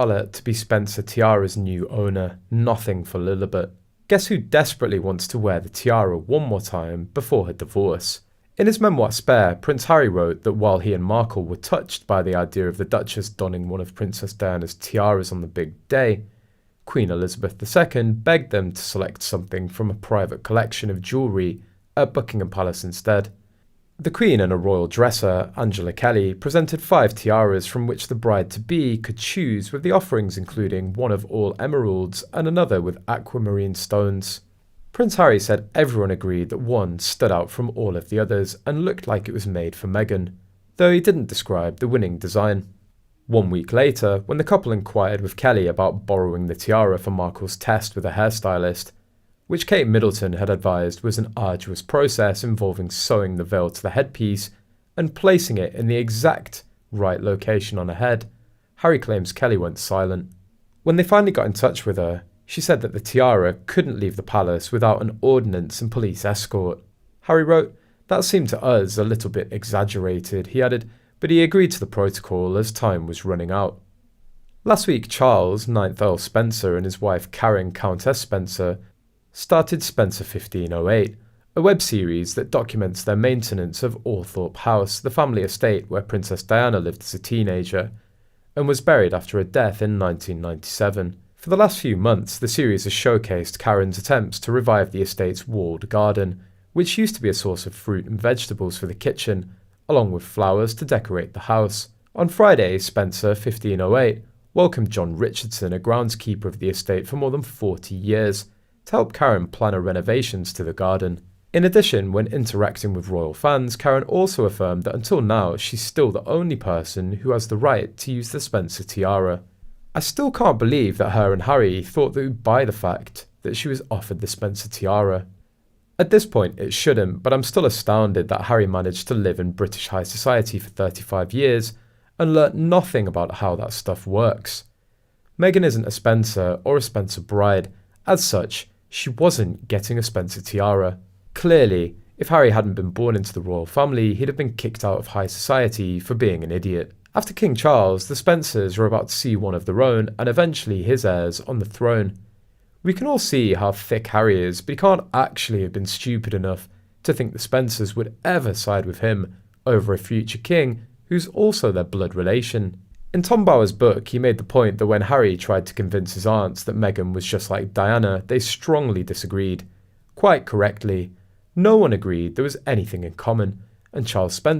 Charlotte to be Spencer Tiara's new owner, nothing for Lilibet. Guess who desperately wants to wear the tiara one more time before her divorce? In his memoir Spare, Prince Harry wrote that while he and Markle were touched by the idea of the Duchess donning one of Princess Diana's tiaras on the big day, Queen Elizabeth II begged them to select something from a private collection of jewellery at Buckingham Palace instead. The Queen and a royal dresser, Angela Kelly, presented 5 tiaras from which the bride-to-be could choose, with the offerings including one of all emeralds and another with aquamarine stones. Prince Harry said everyone agreed that one stood out from all of the others and looked like it was made for Meghan, though he didn't describe the winning design. 1 week later, when the couple inquired with Kelly about borrowing the tiara for Markle's test with a hairstylist, which Kate Middleton had advised was an arduous process involving sewing the veil to the headpiece and placing it in the exact right location on her head, Harry claims Kelly went silent. When they finally got in touch with her, she said that the tiara couldn't leave the palace without an ordnance and police escort. Harry wrote, "That seemed to us a little bit exaggerated," he added, but he agreed to the protocol as time was running out. Last week, Charles, 9th Earl Spencer, and his wife Karen, Countess Spencer, started Spencer 1508, a web series that documents their maintenance of Althorpe House, the family estate where Princess Diana lived as a teenager, and was buried after her death in 1997. For the last few months, the series has showcased Karen's attempts to revive the estate's walled garden, which used to be a source of fruit and vegetables for the kitchen, along with flowers to decorate the house. On Friday, Spencer 1508 welcomed John Richardson, a groundskeeper of the estate for more than 40 years, to help Karen plan her renovations to the garden. In addition, when interacting with royal fans, Karen also affirmed that until now she's still the only person who has the right to use the Spencer tiara. I still can't believe that her and Harry thought they would buy the fact that she was offered the Spencer tiara. At this point it shouldn't, but I'm still astounded that Harry managed to live in British high society for 35 years and learnt nothing about how that stuff works. Meghan isn't a Spencer or a Spencer bride. As such, she wasn't getting a Spencer tiara. Clearly, if Harry hadn't been born into the royal family, he'd have been kicked out of high society for being an idiot. After King Charles, the Spencers were about to see one of their own, and eventually his heirs, on the throne. We can all see how thick Harry is, but he can't actually have been stupid enough to think the Spencers would ever side with him over a future king who's also their blood relation. In Tom Bower's book, he made the point that when Harry tried to convince his aunts that Meghan was just like Diana, they strongly disagreed. Quite correctly, no one agreed there was anything in common, and Charles Spencer